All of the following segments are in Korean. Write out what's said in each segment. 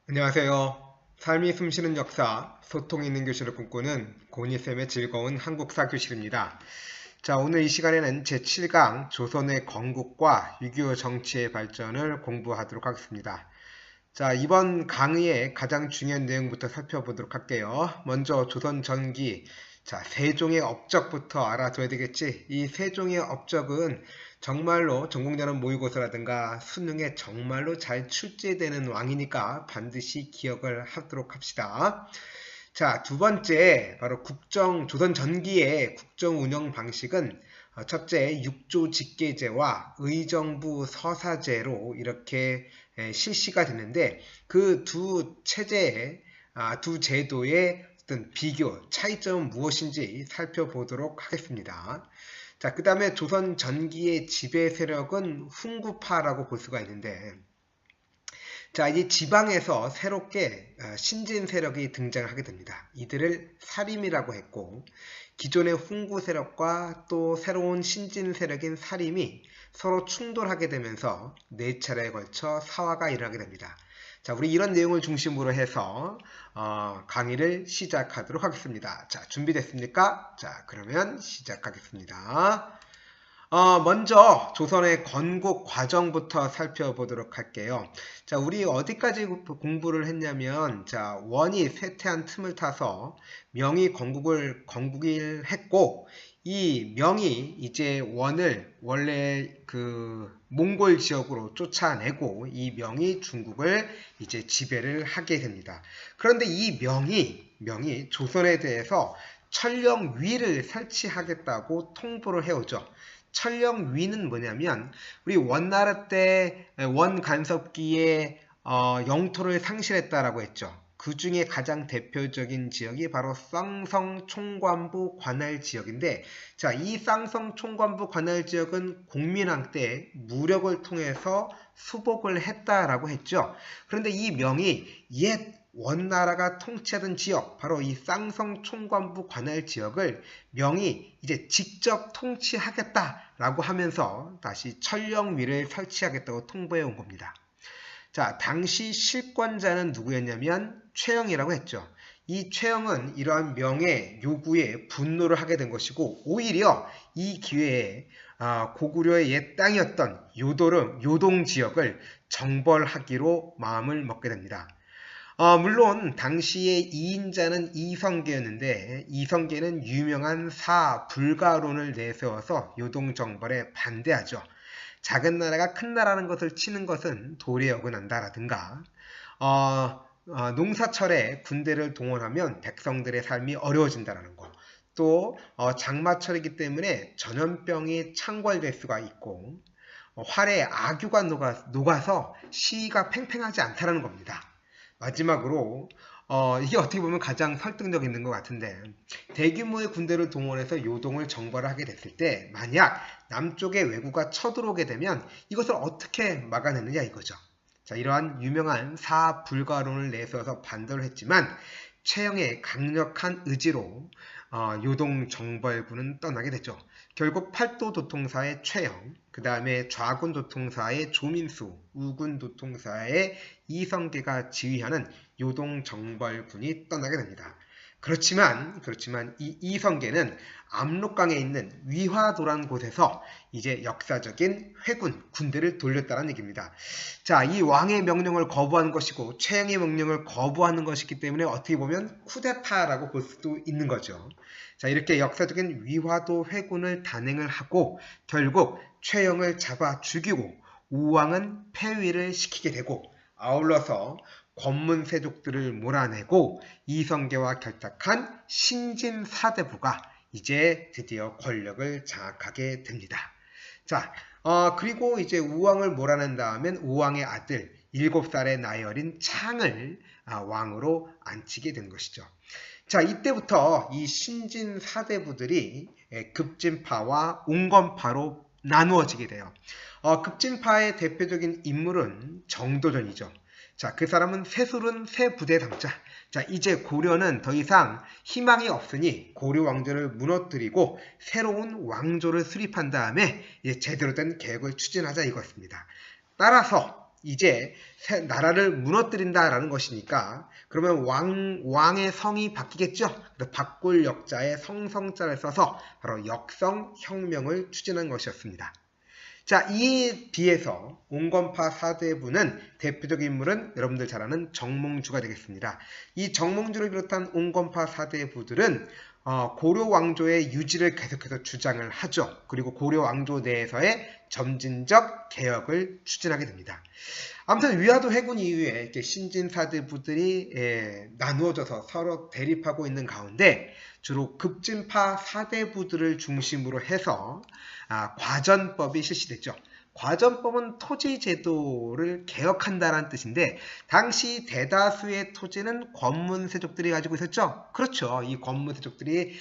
안녕하세요. 삶이 숨쉬는 역사, 소통 있는 교실을 꿈꾸는 고니쌤의 즐거운 한국사 교실입니다. 자, 오늘 이 시간에는 제7강 조선의 건국과 6.25 정치의 발전을 공부하도록 하겠습니다. 자, 이번 강의의 가장 중요한 내용부터 살펴보도록 할게요. 먼저 조선 전기, 자, 세종의 업적부터 알아둬야 되겠지. 이 세종의 업적은 정말로 전공자는 모의고사라든가 수능에 정말로 잘 출제되는 왕이니까 반드시 기억을 하도록 합시다. 자, 두 번째, 바로 조선 전기의 국정 운영 방식은 첫째, 육조 직계제와 의정부 서사제로 이렇게 실시가 됐는데 그 두 체제의, 두 제도의 어떤 비교, 차이점은 무엇인지 살펴보도록 하겠습니다. 자, 그 다음에 조선 전기의 지배 세력은 훈구파라고 볼 수가 있는데, 자, 이 지방에서 새롭게 신진 세력이 등장하게 됩니다. 이들을 사림이라고 했고, 기존의 훈구 세력과 또 새로운 신진 세력인 사림이 서로 충돌하게 되면서 네 차례에 걸쳐 사화가 일어나게 됩니다. 자, 우리 이런 내용을 중심으로 해서 강의를 시작하도록 하겠습니다. 자, 준비됐습니까? 자, 그러면 시작하겠습니다. 먼저 조선의 건국 과정부터 살펴보도록 할게요. 자, 우리 어디까지 공부를 했냐면, 자, 원이 쇠퇴한 틈을 타서 명이 건국을 했고, 이 명이 이제 원을 원래 그 몽골 지역으로 쫓아내고, 이 명이 중국을 이제 지배를 하게 됩니다. 그런데 이 명이 조선에 대해서 천령위를 설치하겠다고 통보를 해오죠. 천령위는 뭐냐면 우리 원나라 때 원간섭기에 영토를 상실했다라고 했죠. 그 중에 가장 대표적인 지역이 바로 쌍성 총관부 관할 지역인데, 자, 이 쌍성 총관부 관할 지역은 공민왕 때 무력을 통해서 수복을 했다라고 했죠. 그런데 이 명이 옛 원나라가 통치하던 지역, 바로 이 쌍성 총관부 관할 지역을 명이 이제 직접 통치하겠다라고 하면서 다시 천령위를 설치하겠다고 통보해 온 겁니다. 자, 당시 실권자는 누구였냐면 최영이라고 했죠. 이 최영은 이러한 명의 요구에 분노를 하게 된 것이고, 오히려 이 기회에 고구려의 옛 땅이었던 요동 지역을 정벌하기로 마음을 먹게 됩니다. 물론 당시의 2인자는 이성계였는데, 이성계는 유명한 사불가론을 내세워서 요동정벌에 반대하죠. 작은 나라가 큰 나라는 것을 치는 것은 도리에 어긋난다라든가, 농사철에 군대를 동원하면 백성들의 삶이 어려워진다라는 거, 또 장마철이기 때문에 전염병이 창궐될 수가 있고, 활에 악유가 녹아서 시위가 팽팽하지 않다라는 겁니다. 마지막으로 이게 어떻게 보면 가장 설득력 있는 것 같은데, 대규모의 군대를 동원해서 요동을 정벌하게 됐을 때 만약 남쪽의 왜구가 쳐들어오게 되면 이것을 어떻게 막아내느냐 이거죠. 자, 이러한 유명한 사불가론을 내세워서 반대를 했지만 최영의 강력한 의지로 요동 정벌군은 떠나게 되죠. 결국 팔도 도통사의 최영, 그 다음에 좌군 도통사의 조민수, 우군 도통사의 이성계가 지휘하는 요동 정벌군이 떠나게 됩니다. 그렇지만 이 이성계는 압록강에 있는 위화도라는 곳에서 이제 역사적인 군대를 돌렸다는 얘기입니다. 자, 이 왕의 명령을 거부하는 것이고 최영의 명령을 거부하는 것이기 때문에 어떻게 보면 쿠데타라고 볼 수도 있는 거죠. 자, 이렇게 역사적인 위화도 회군을 단행을 하고 결국 최영을 잡아 죽이고 우왕은 폐위를 시키게 되고, 아울러서 권문세족들을 몰아내고 이성계와 결탁한 신진사대부가 이제 드디어 권력을 장악하게 됩니다. 자, 그리고 이제 우왕을 몰아낸 다음엔 우왕의 아들 7살의 나이 어린 창을 왕으로 앉히게 된 것이죠. 자, 이때부터 이 신진사대부들이 급진파와 옹건파로 나누어지게 돼요. 급진파의 대표적인 인물은 정도전이죠. 자, 그 사람은 새술은 새 부대 당자. 자, 이제 고려는 더 이상 희망이 없으니 고려 왕조를 무너뜨리고 새로운 왕조를 수립한 다음에 제대로 된 계획을 추진하자 이것입니다. 따라서 이제 나라를 무너뜨린다라는 것이니까 그러면 왕의 성이 바뀌겠죠. 그래서 바꿀 역자에 성성자를 써서 바로 역성혁명을 추진한 것이었습니다. 자, 이에 비해서 온건파 사대부는 대표적인 인물은 여러분들 잘 아는 정몽주가 되겠습니다. 이 정몽주를 비롯한 온건파 사대부들은 고려 왕조의 유지를 계속해서 주장을 하죠. 그리고 고려 왕조 내에서의 점진적 개혁을 추진하게 됩니다. 아무튼 위화도 해군 이후에 이렇게 신진사대부들이 나누어져서 서로 대립하고 있는 가운데 주로 급진파 사대부들을 중심으로 해서 과전법이 실시됐죠. 과전법은 토지 제도를 개혁한다는 뜻인데 당시 대다수의 토지는 권문세족들이 가지고 있었죠. 그렇죠. 이 권문세족들이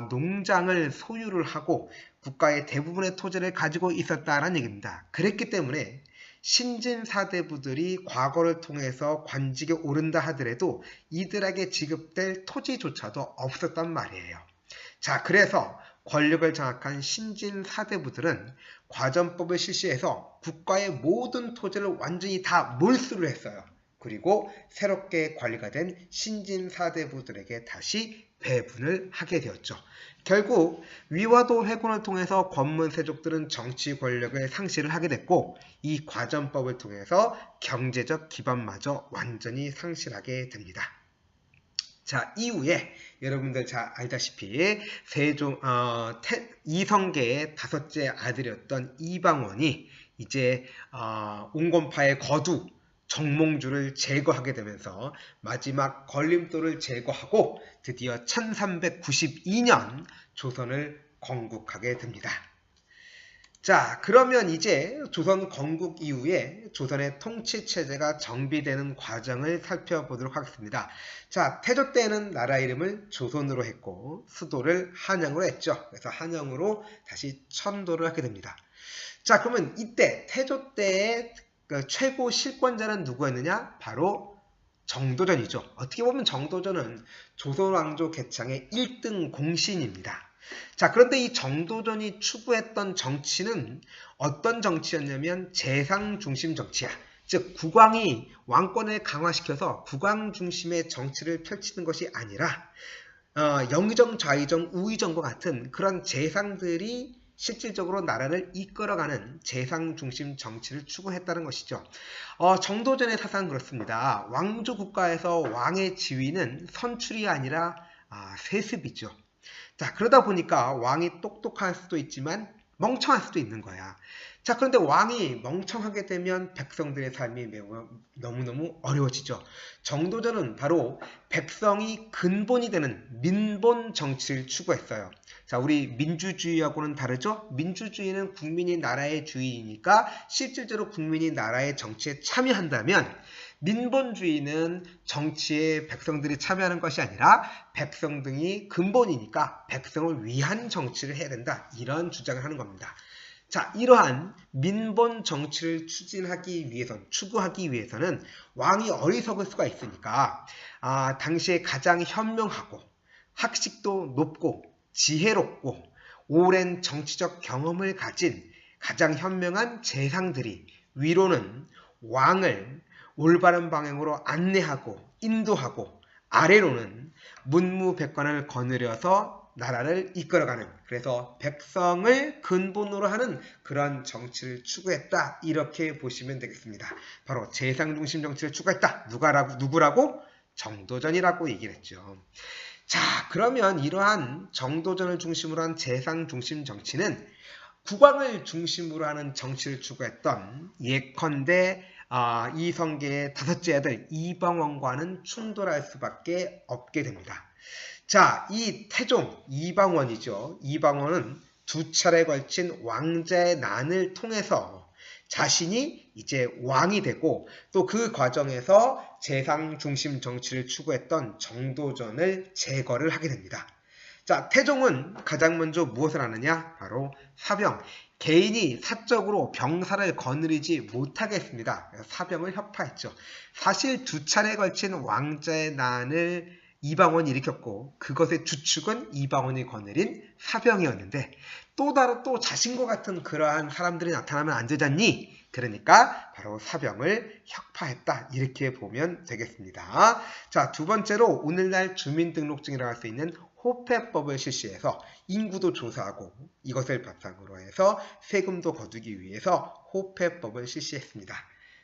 농장을 소유를 하고 국가의 대부분의 토지를 가지고 있었다는 얘기입니다. 그랬기 때문에 신진사대부들이 과거를 통해서 관직에 오른다 하더라도 이들에게 지급될 토지조차도 없었단 말이에요. 자, 그래서 권력을 장악한 신진사대부들은 과전법을 실시해서 국가의 모든 토지를 완전히 다 몰수를 했어요. 그리고 새롭게 관리가 된 신진사대부들에게 다시 배분을 하게 되었죠. 결국 위화도 회군을 통해서 권문세족들은 정치 권력을 상실을 하게 됐고 이 과전법을 통해서 경제적 기반마저 완전히 상실하게 됩니다. 자, 이후에 여러분들 잘 알다시피 이성계의 다섯째 아들이었던 이방원이 이제 온건파의 거두 정몽주를 제거하게 되면서 마지막 걸림돌을 제거하고 드디어 1392년 조선을 건국하게 됩니다. 자, 그러면 이제 조선 건국 이후에 조선의 통치체제가 정비되는 과정을 살펴보도록 하겠습니다. 자, 태조 때는 나라 이름을 조선으로 했고 수도를 한양으로 했죠. 그래서 한양으로 다시 천도를 하게 됩니다. 자, 그러면 이때 태조 때의 최고 실권자는 누구였느냐? 바로 정도전이죠. 어떻게 보면 정도전은 조선왕조 개창의 1등 공신입니다. 자, 그런데 이 정도전이 추구했던 정치는 어떤 정치였냐면 재상 중심 정치야. 즉 국왕이 왕권을 강화시켜서 국왕 중심의 정치를 펼치는 것이 아니라 영의정, 좌의정, 우의정과 같은 그런 재상들이 실질적으로 나라를 이끌어가는 재상 중심 정치를 추구했다는 것이죠. 정도전의 사상은 그렇습니다. 왕조 국가에서 왕의 지위는 선출이 아니라 세습이죠. 자, 그러다 보니까 왕이 똑똑할 수도 있지만 멍청할 수도 있는 거야. 자, 그런데 왕이 멍청하게 되면 백성들의 삶이 매우 너무너무 어려워지죠. 정도전은 바로 백성이 근본이 되는 민본 정치를 추구했어요. 자, 우리 민주주의하고는 다르죠? 민주주의는 국민이 나라의 주인이니까 실질적으로 국민이 나라의 정치에 참여한다면 민본주의는 정치에 백성들이 참여하는 것이 아니라 백성들이 근본이니까 백성을 위한 정치를 해야 된다. 이런 주장을 하는 겁니다. 자, 이러한 민본 정치를 추구하기 위해서는 왕이 어리석을 수가 있으니까 당시에 가장 현명하고 학식도 높고 지혜롭고 오랜 정치적 경험을 가진 가장 현명한 재상들이 위로는 왕을 올바른 방향으로 안내하고 인도하고 아래로는 문무백관을 거느려서 나라를 이끌어가는, 그래서 백성을 근본으로 하는 그런 정치를 추구했다. 이렇게 보시면 되겠습니다. 바로 재상중심 정치를 추구했다. 누구라고? 정도전이라고 얘기를 했죠. 자, 그러면 이러한 정도전을 중심으로 한 재상중심 정치는 국왕을 중심으로 하는 정치를 추구했던 예컨대 이성계의 다섯째 아들 이방원과는 충돌할 수밖에 없게 됩니다. 자, 이 태종 이방원이죠. 이방원은 두 차례에 걸친 왕자의 난을 통해서 자신이 이제 왕이 되고 또 그 과정에서 재상 중심 정치를 추구했던 정도전을 제거를 하게 됩니다. 자, 태종은 가장 먼저 무엇을 하느냐? 바로 사병. 개인이 사적으로 병사를 거느리지 못하게 했습니다. 사병을 협파했죠. 사실 두 차례에 걸친 왕자의 난을 이방원이 일으켰고 그것의 주축은 이방원이 거느린 사병이었는데 또 자신과 같은 그러한 사람들이 나타나면 안 되잖니? 그러니까 바로 사병을 혁파했다. 이렇게 보면 되겠습니다. 자, 두 번째로 오늘날 주민등록증이라고 할 수 있는 호패법을 실시해서 인구도 조사하고 이것을 바탕으로 해서 세금도 거두기 위해서 호패법을 실시했습니다.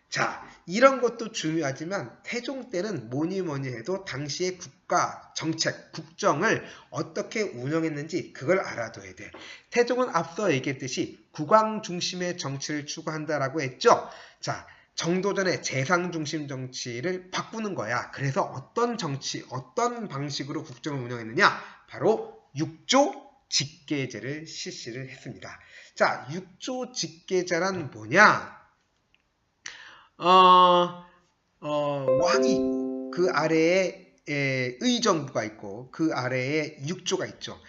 자, 이런 것도 중요하지만 태종 때는 뭐니 해도 당시의 국가 정책, 국정을 어떻게 운영했는지 그걸 알아둬야 돼. 태종은 앞서 얘기했듯이 국왕 중심의 정치를 추구한다라고 했죠. 자, 정도전의 재상 중심 정치를 바꾸는 거야. 그래서 어떤 정치, 어떤 방식으로 국정을 운영했느냐? 바로 육조 직계제를 실시를 했습니다. 자, 육조 직계제란 뭐냐? 왕이 있고 그 아래에 의정부가 있고 그 아래에 육조가 있죠.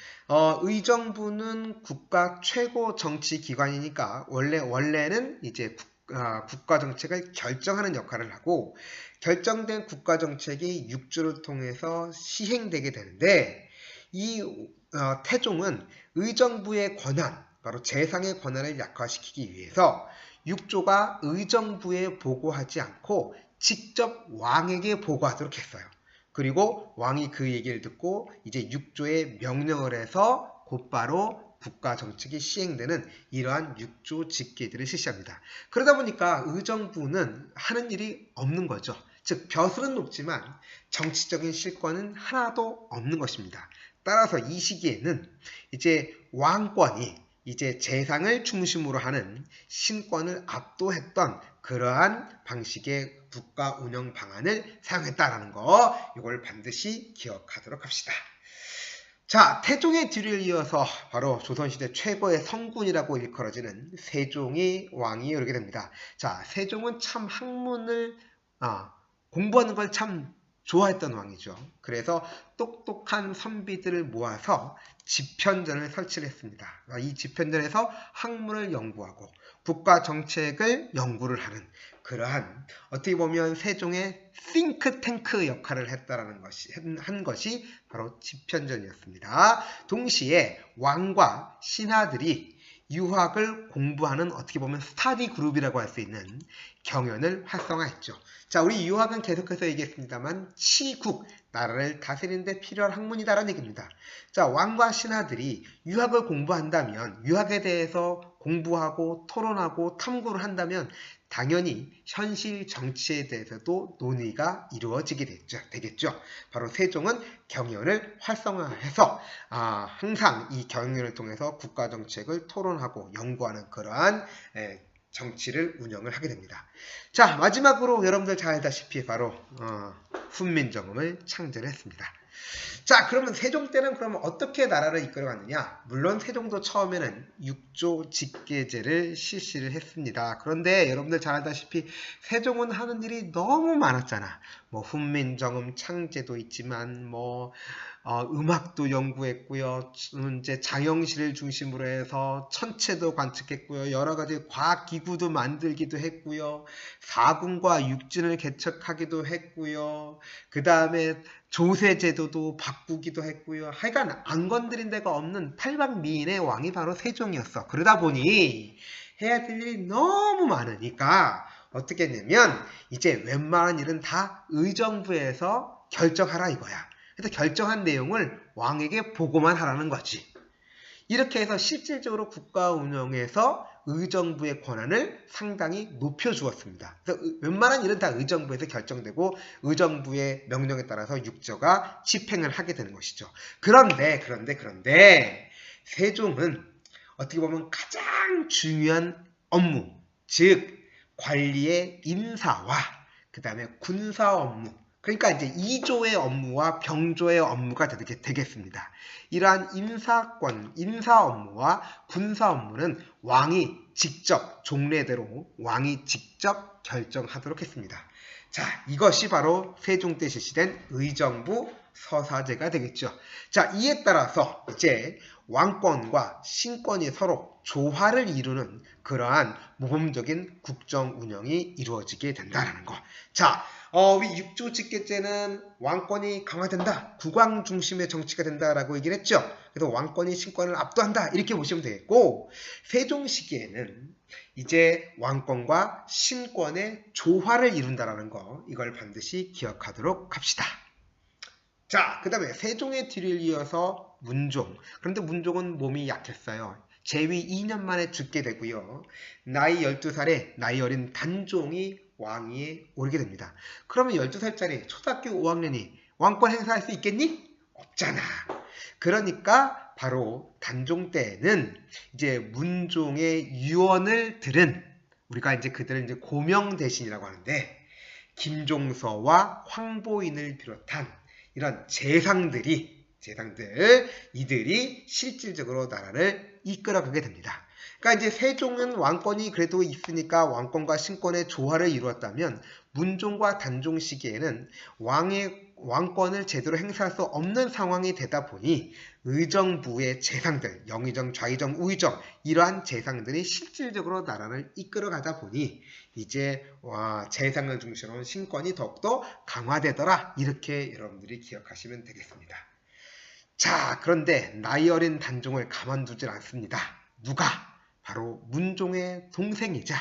의정부는 국가 최고 정치 기관이니까 원래는 이제 국가 정책을 결정하는 역할을 하고 결정된 국가 정책이 육조를 통해서 시행되게 되는데 이 태종은 의정부의 권한, 바로 재상의 권한을 약화시키기 위해서 육조가 의정부에 보고하지 않고 직접 왕에게 보고하도록 했어요. 그리고 왕이 그 얘기를 듣고 이제 육조에 명령을 해서 곧바로 국가 정책이 시행되는 이러한 육조 직계제를 실시합니다. 그러다 보니까 의정부는 하는 일이 없는 거죠. 즉 벼슬은 높지만 정치적인 실권은 하나도 없는 것입니다. 따라서 이 시기에는 이제 왕권이 이제 재상을 중심으로 하는 신권을 압도했던 그러한 방식의 국가 운영 방안을 사용했다라는 거, 이걸 반드시 기억하도록 합시다. 자, 태종의 뒤를 이어서 바로 조선시대 최고의 성군이라고 일컬어지는 세종의 왕이 오르게 됩니다. 자, 세종은 참 학문을 공부하는 걸 참 좋아했던 왕이죠. 그래서 똑똑한 선비들을 모아서 집현전을 설치를 했습니다. 이 집현전에서 학문을 연구하고 국가 정책을 연구를 하는 그러한 어떻게 보면 세종의 싱크탱크 역할을 했다라는 한 것이 바로 집현전이었습니다. 동시에 왕과 신하들이 유학을 공부하는 어떻게 보면 스터디 그룹이라고 할 수 있는 경연을 활성화했죠. 자, 우리 유학은 계속해서 얘기했습니다만 치국, 나라를 다스리는 데 필요한 학문이다라는 얘기입니다. 자, 왕과 신하들이 유학을 공부한다면 유학에 대해서 공부하고 토론하고 탐구를 한다면 당연히 현실 정치에 대해서도 논의가 이루어지게 되겠죠. 바로 세종은 경연을 활성화해서 항상 이 경연을 통해서 국가 정책을 토론하고 연구하는 그러한 정치를 운영을 하게 됩니다. 자, 마지막으로 여러분들 잘 알다시피 바로 훈민정음을 창제했습니다. 자, 그러면 세종 때는 그러면 어떻게 나라를 이끌어갔느냐? 물론 세종도 처음에는 육조 직계제를 실시를 했습니다. 그런데 여러분들 잘 알다시피 세종은 하는 일이 너무 많았잖아. 뭐 훈민정음 창제도 있지만 음악도 연구했고요. 이제 장영실을 중심으로 해서 천체도 관측했고요. 여러 가지 과학 기구도 만들기도 했고요. 사군과 육진을 개척하기도 했고요. 그 다음에 조세제도도 바꾸기도 했고요. 하여간 안 건드린 데가 없는 팔방미인의 왕이 바로 세종이었어. 그러다 보니 해야 될 일이 너무 많으니까 어떻게 했냐면 이제 웬만한 일은 다 의정부에서 결정하라 이거야. 그래서 결정한 내용을 왕에게 보고만 하라는 거지. 이렇게 해서 실질적으로 국가 운영에서 의정부의 권한을 상당히 높여주었습니다. 그래서 웬만한 일은 다 의정부에서 결정되고 의정부의 명령에 따라서 육조가 집행을 하게 되는 것이죠. 그런데 세종은 어떻게 보면 가장 중요한 업무, 즉 관리의 인사와 그 다음에 군사 업무, 그러니까 이제 이조의 업무와 병조의 업무가 되겠습니다. 이러한 인사 업무와 군사 업무는 왕이 직접 종례대로 왕이 직접 결정하도록 했습니다. 자, 이것이 바로 세종 때 실시된 의정부 서사제가 되겠죠. 자, 이에 따라서 이제 왕권과 신권이 서로 조화를 이루는 그러한 모범적인 국정 운영이 이루어지게 된다는 거. 자, 우리 6조 직계제는 왕권이 강화된다, 국왕 중심의 정치가 된다라고 얘기를 했죠. 그래서 왕권이 신권을 압도한다 이렇게 보시면 되겠고, 세종 시기에는 이제 왕권과 신권의 조화를 이룬다라는 거, 이걸 반드시 기억하도록 합시다. 자, 그 다음에 세종의 뒤를 이어서 문종. 그런데 문종은 몸이 약했어요. 재위 2년 만에 죽게 되고요. 나이 12살에 나이 어린 단종이 왕위에 오르게 됩니다. 그러면 12살짜리 초등학교 5학년이 왕권 행사할 수 있겠니? 없잖아. 그러니까 바로 단종 때에는 이제 문종의 유언을 들은, 우리가 이제 그들을 이제 고명대신이라고 하는데, 김종서와 황보인을 비롯한 이런 재상들, 이들이 실질적으로 나라를 이끌어가게 됩니다. 그러니까 이제 세종은 왕권이 그래도 있으니까 왕권과 신권의 조화를 이루었다면, 문종과 단종 시기에는 왕권을 제대로 행사할 수 없는 상황이 되다 보니 의정부의 재상들, 영의정, 좌의정, 우의정, 이러한 재상들이 실질적으로 나라를 이끌어가다 보니 이제 재상을 중심으로 한 신권이 더욱더 강화되더라, 이렇게 여러분들이 기억하시면 되겠습니다. 자, 그런데 나이 어린 단종을 가만두질 않습니다. 누가? 바로 문종의 동생이자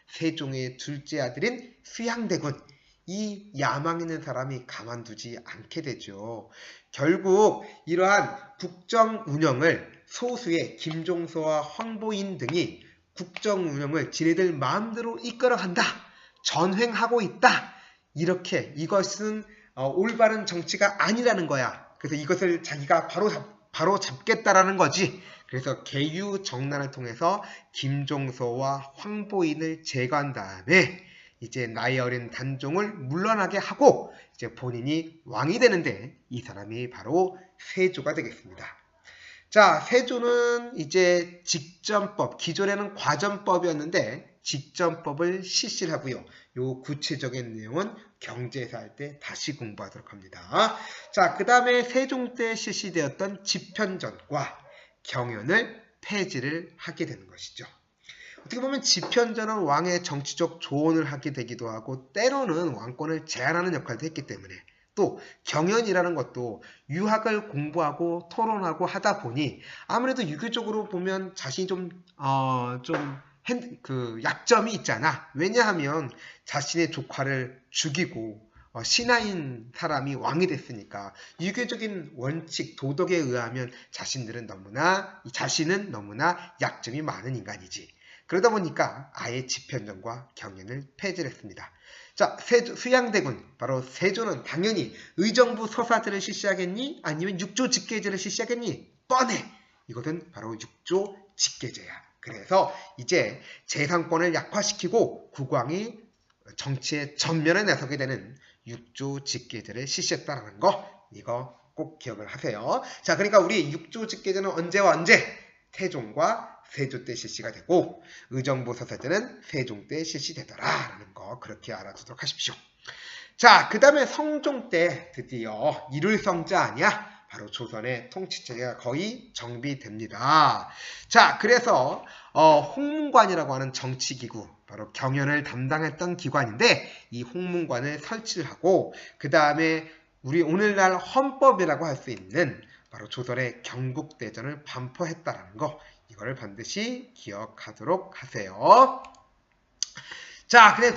세종의 둘째 아들인 수양대군, 이 야망 있는 사람이 가만두지 않게 되죠. 결국 이러한 국정 운영을 소수의 김종서와 황보인 등이 국정 운영을 지네들 마음대로 이끌어간다, 전횡하고 있다, 이렇게, 이것은 올바른 정치가 아니라는 거야. 그래서 이것을 자기가 바로 잡겠다라는 거지. 그래서 계유정난을 통해서 김종서와 황보인을 제거한 다음에 이제 나이 어린 단종을 물러나게 하고 이제 본인이 왕이 되는데, 이 사람이 바로 세조가 되겠습니다. 자, 세조는 이제 직전법, 기존에는 과전법이었는데 직전법을 실시를 하고요. 요 구체적인 내용은 경제사 할 때 다시 공부하도록 합니다. 자, 그 다음에 세종 때 실시되었던 집현전과 경연을 폐지를 하게 되는 것이죠. 어떻게 보면 집현전은 왕의 정치적 조언을 하게 되기도 하고, 때로는 왕권을 제한하는 역할도 했기 때문에, 또 경연이라는 것도 유학을 공부하고 토론하고 하다 보니 아무래도 유교적으로 보면 자신이 그 약점이 있잖아. 왜냐하면 자신의 조카를 죽이고 신하인 사람이 왕이 됐으니까 유교적인 원칙, 도덕에 의하면 자신은 너무나 약점이 많은 인간이지. 그러다 보니까 아예 집현전과 경연을 폐지를 했습니다. 자, 수양대군, 바로 세조는 당연히 의정부 서사제를 실시하겠니? 아니면 6조 직계제를 실시하겠니? 뻔해! 이것은 바로 6조 직계제야. 그래서 이제 재상권을 약화시키고 국왕이 정치의 전면에 나서게 되는 6조 직계제를 실시했다는 거, 이거 꼭 기억을 하세요. 자, 그러니까 우리 6조 직계제는 언제와 언제? 태종과 세조 때 실시가 되고, 의정부 서사제는 세종 때 실시되더라라는 거 그렇게 알아두도록 하십시오. 자, 그 다음에 성종 때 드디어 일울성자 아니야? 바로 조선의 통치체계가 거의 정비됩니다. 자, 그래서 홍문관이라고 하는 정치기구, 바로 경연을 담당했던 기관인데, 이 홍문관을 설치를 하고, 그 다음에 우리 오늘날 헌법이라고 할 수 있는 바로 조선의 경국대전을 반포했다라는 거, 이거를 반드시 기억하도록 하세요. 자, 그래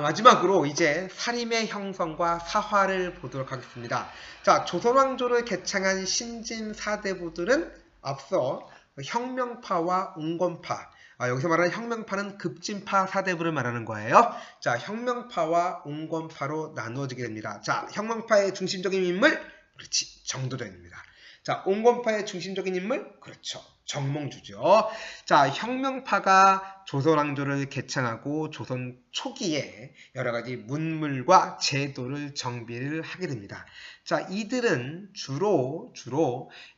마지막으로 이제 사림의 형성과 사화를 보도록 하겠습니다. 자, 조선왕조를 개창한 신진 사대부들은 앞서 혁명파와 웅건파, 여기서 말하는 혁명파는 급진파 사대부를 말하는 거예요. 자, 혁명파와 웅건파로 나누어지게 됩니다. 자, 혁명파의 중심적인 인물, 그렇지, 정도전입니다. 자, 웅건파의 중심적인 인물, 그렇죠, 정몽주죠. 자, 혁명파가 조선왕조를 개창하고 조선 초기에 여러가지 문물과 제도를 정비를 하게 됩니다. 자, 이들은 주로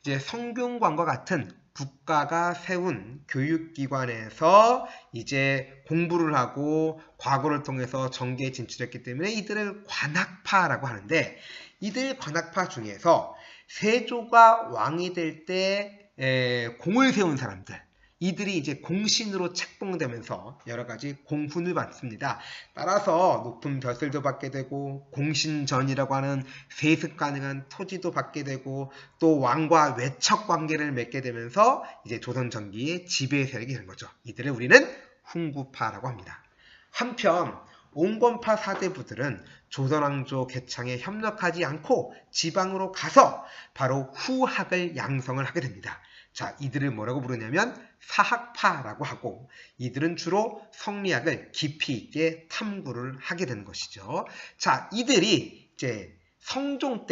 이제 성균관과 같은 국가가 세운 교육기관에서 이제 공부를 하고 과거를 통해서 정계에 진출했기 때문에 이들을 관학파라고 하는데, 이들 관학파 중에서 세조가 왕이 될 때 공을 세운 사람들, 이들이 이제 공신으로 책봉되면서 여러 가지 공훈을 받습니다. 따라서 높은 벼슬도 받게 되고 공신전이라고 하는 세습 가능한 토지도 받게 되고 또 왕과 외척 관계를 맺게 되면서 이제 조선 전기의 지배 세력이 되는 거죠. 이들을 우리는 훈구파라고 합니다. 한편 온건파 사대부들은 조선왕조 개창에 협력하지 않고 지방으로 가서 바로 후학을 양성을 하게 됩니다. 자, 이들을 뭐라고 부르냐면 사학파라고 하고 이들은 주로 성리학을 깊이 있게 탐구를 하게 되는 것이죠. 자, 이들이 이제 성종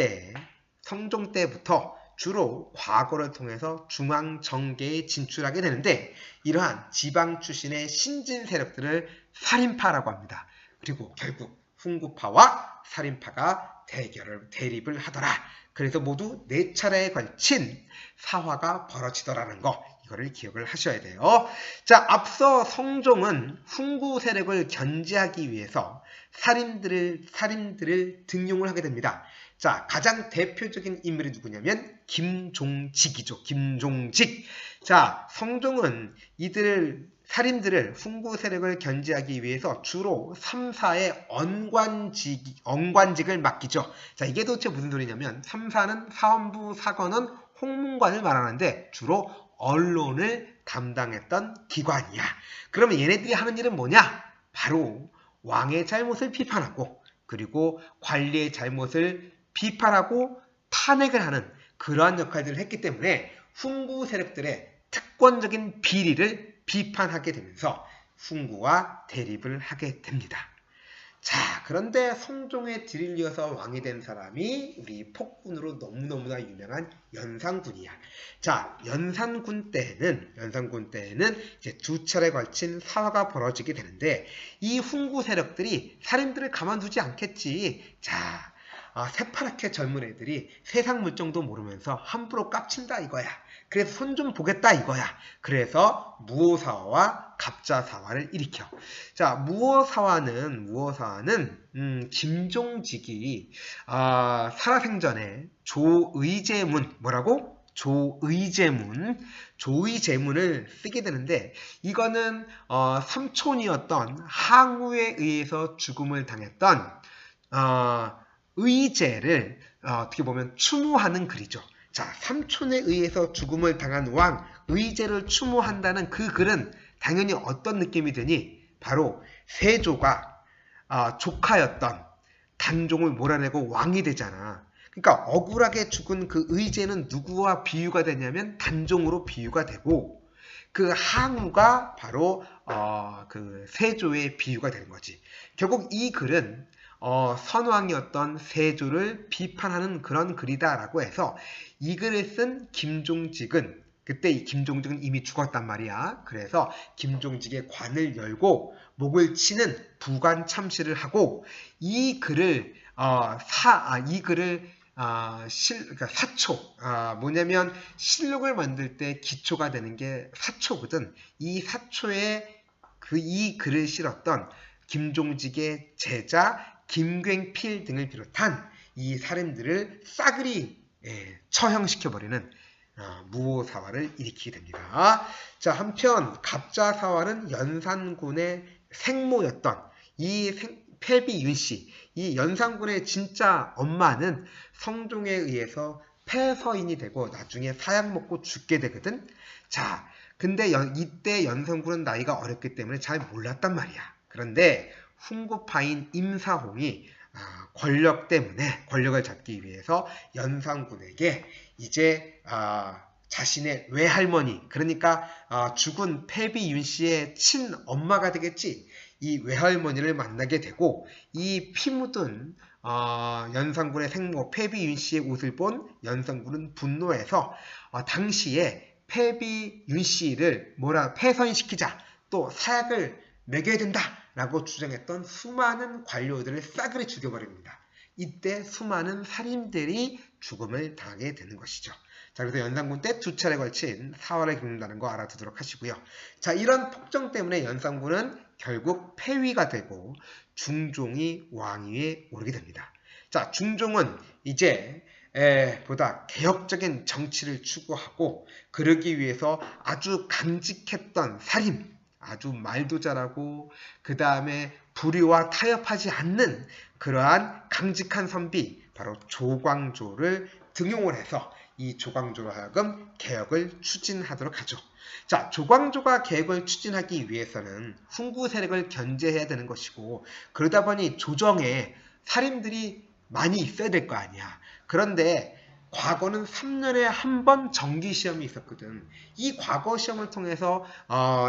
때부터 주로 과거를 통해서 중앙 정계에 진출하게 되는데 이러한 지방 출신의 신진 세력들을 살인파라고 합니다. 그리고 결국 훈구파와 살인파가 대립을 하더라. 그래서 모두 4차례에 걸친 사화가 벌어지더라는 거, 이거를 기억을 하셔야 돼요. 자, 앞서 성종은 훈구 세력을 견제하기 위해서 살인들을 등용을 하게 됩니다. 자, 가장 대표적인 인물이 누구냐면 김종직이죠. 김종직. 자, 성종은 살인들을 훈구 세력을 견제하기 위해서 주로 3사의 언관직을 맡기죠. 자, 이게 도대체 무슨 소리냐면 3사는 사원부, 사관원, 홍문관을 말하는데 주로 언론을 담당했던 기관이야. 그러면 얘네들이 하는 일은 뭐냐? 바로 왕의 잘못을 비판하고 그리고 관리의 잘못을 비판하고 탄핵을 하는 그러한 역할들을 했기 때문에 훈구 세력들의 특권적인 비리를 비판하게 되면서 훈구와 대립을 하게 됩니다. 자, 그런데 성종의 뒤를 이어서 왕이 된 사람이 우리 폭군으로 너무너무나 유명한 연산군이야. 자, 연산군 때에는 이제 2차례에 걸친 사화가 벌어지게 되는데 이 훈구 세력들이 살인들을 가만두지 않겠지. 자, 새파랗게 젊은 애들이 세상 물정도 모르면서 함부로 깝친다 이거야. 그래서 손 좀 보겠다 이거야. 그래서 무오사화와 갑자사화를 일으켜. 자, 무오사화는 김종직이 살아생전에 조의제문 조의제문을 쓰게 되는데 이거는 삼촌이었던 항우에 의해서 죽음을 당했던 의제를 어떻게 보면 추모하는 글이죠. 자, 삼촌에 의해서 죽음을 당한 왕 의제를 추모한다는 그 글은 당연히 어떤 느낌이 드니? 바로 세조가 조카였던 단종을 몰아내고 왕이 되잖아. 그러니까 억울하게 죽은 그 의제는 누구와 비유가 되냐면 단종으로 비유가 되고 그 항우가 바로 그 세조의 비유가 되는 거지. 결국 이 글은 선왕이었던 세조를 비판하는 그런 글이다라고 해서 이 글을 쓴 김종직은 그때 이 김종직은 이미 죽었단 말이야. 그래서 김종직의 관을 열고 목을 치는 부관 참시를 하고 이 글을 사초 뭐냐면 실록을 만들 때 기초가 되는 게 사초거든. 이 사초에 이 글을 실었던 김종직의 제자 김굉필 등을 비롯한 이 살인들을 싸그리 처형시켜버리는 무오사화를 일으키게 됩니다. 자, 한편 갑자사화는 연산군의 생모였던 이 패비 윤씨, 이 연산군의 진짜 엄마는 성종에 의해서 폐서인이 되고 나중에 사약 먹고 죽게 되거든. 자, 근데 이때 연산군은 나이가 어렸기 때문에 잘 몰랐단 말이야. 그런데 훈구파인 임사홍이 권력 때문에 권력을 잡기 위해서 연산군에게 이제 자신의 외할머니, 그러니까 죽은 패비 윤씨의 친엄마가 되겠지. 이 외할머니를 만나게 되고 이 피 묻은 연산군의 생모 패비 윤씨의 옷을 본 연산군은 분노해서 당시에 패비 윤씨를 폐선시키자, 또 사약을 매겨야 된다 라고 주장했던 수많은 관료들을 싸그리 죽여버립니다. 이때 수많은 살인들이 죽음을 당하게 되는 것이죠. 자, 그래서 연산군 때 2차례에 걸친 사화를 겪는다는 거 알아두도록 하시고요. 자, 이런 폭정 때문에 연산군은 결국 폐위가 되고 중종이 왕위에 오르게 됩니다. 자, 중종은 이제 보다 개혁적인 정치를 추구하고 그러기 위해서 아주 강직했던 살인, 아주 말도 잘하고 그 다음에 불의와 타협하지 않는 그러한 강직한 선비 바로 조광조를 등용을 해서 이 조광조로 하여금 개혁을 추진하도록 하죠. 자, 조광조가 개혁을 추진하기 위해서는 훈구 세력을 견제해야 되는 것이고 그러다 보니 조정에 살인들이 많이 있어야 될 거 아니야. 그런데 과거는 3년에 한 번 정기시험이 있었거든. 이 과거 시험을 통해서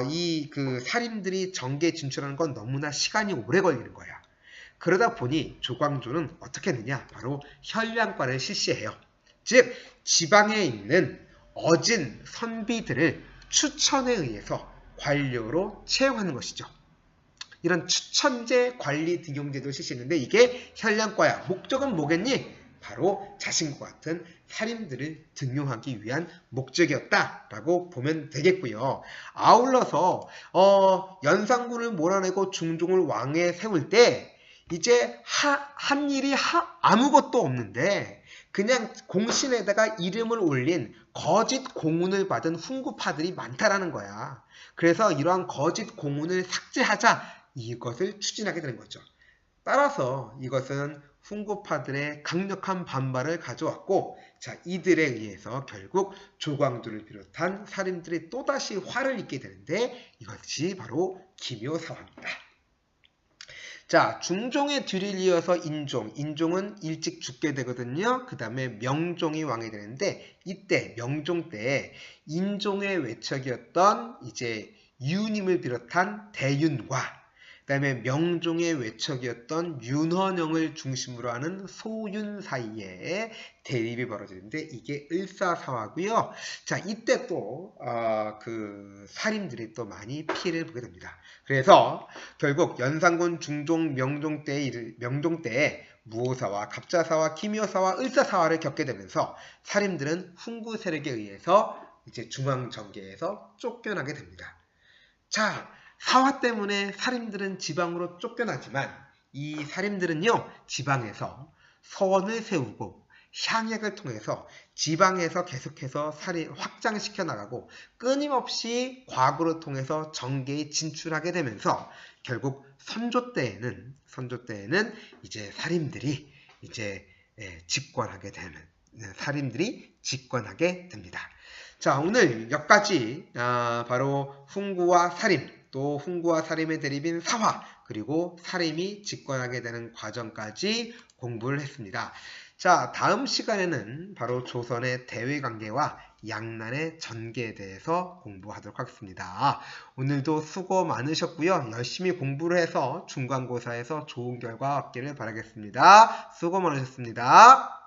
이 그 살인들이 정계에 진출하는 건 너무나 시간이 오래 걸리는 거야. 그러다 보니 조광조는 어떻게 했느냐? 바로 현량과를 실시해요. 즉 지방에 있는 어진 선비들을 추천에 의해서 관료로 채용하는 것이죠. 이런 추천제 관리 등용제도를 실시했는데 이게 현량과야. 목적은 뭐겠니? 바로 자신과 같은 살인들을 등용하기 위한 목적이었다라고 보면 되겠고요. 아울러서 연산군을 몰아내고 중종을 왕에 세울 때 이제 한 일이 아무것도 없는데 그냥 공신에다가 이름을 올린 거짓 공문을 받은 훈구파들이 많다라는 거야. 그래서 이러한 거짓 공문을 삭제하자 이것을 추진하게 되는 거죠. 따라서 이것은 훈구파들의 강력한 반발을 가져왔고 자 이들에 의해서 결국 조광조를 비롯한 살인들이 또다시 화를 입게 되는데 이것이 바로 기묘사화입니다. 자, 중종의 뒤를 이어서 인종은 일찍 죽게 되거든요. 그 다음에 명종이 왕이 되는데 이때 명종 때 인종의 외척이었던 이제 유님을 비롯한 대윤과 그 다음에 명종의 외척이었던 윤헌영을 중심으로 하는 소윤 사이에 대립이 벌어지는데 이게 을사사화고요. 자, 이때 또 그 살인들이 또 많이 피해를 보게 됩니다. 그래서 결국 연산군, 중종, 명종 때에 무오사화, 갑자사화, 기묘사화, 을사사화를 겪게 되면서 살인들은 훈구 세력에 의해서 이제 중앙정계에서 쫓겨나게 됩니다. 자, 사화 때문에 살인들은 지방으로 쫓겨나지만 이 살인들은요 지방에서 서원을 세우고 향약을 통해서 지방에서 계속해서 살인 확장시켜 나가고 끊임없이 과거를 통해서 정계에 진출하게 되면서 결국 선조 때에는 이제 살인들이 이제 집권하게 됩니다. 자, 오늘 여기까지 바로 훈구와 살인 또 훈구와 살인의 대립인 사화 그리고 살인이 집권하게 되는 과정까지 공부를 했습니다. 자, 다음 시간에는 바로 조선의 대외관계와 양난의 전개에 대해서 공부하도록 하겠습니다. 오늘도 수고 많으셨고요. 열심히 공부를 해서 중간고사에서 좋은 결과 얻기를 바라겠습니다. 수고 많으셨습니다.